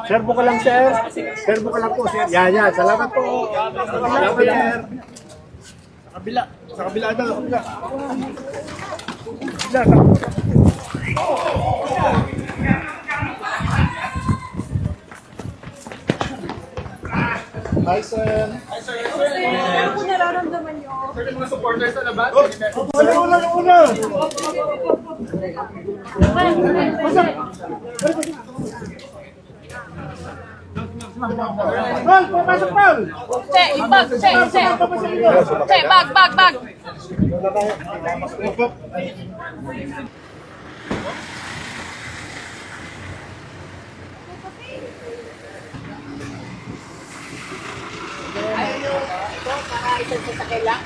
Sir, buka lang, sir. Sir, buka lang po, sir. Yan. Salamat po. Salamat, sir. Sa kabila. Sa kabila daw. Sa kabila. Hi, sir. Ano po nararamdaman niyo? Sir, yung mga supporters sa labas. Una. Paul, papasok, Paul. Che, ibag, che, bag. Para isang sasakay lang.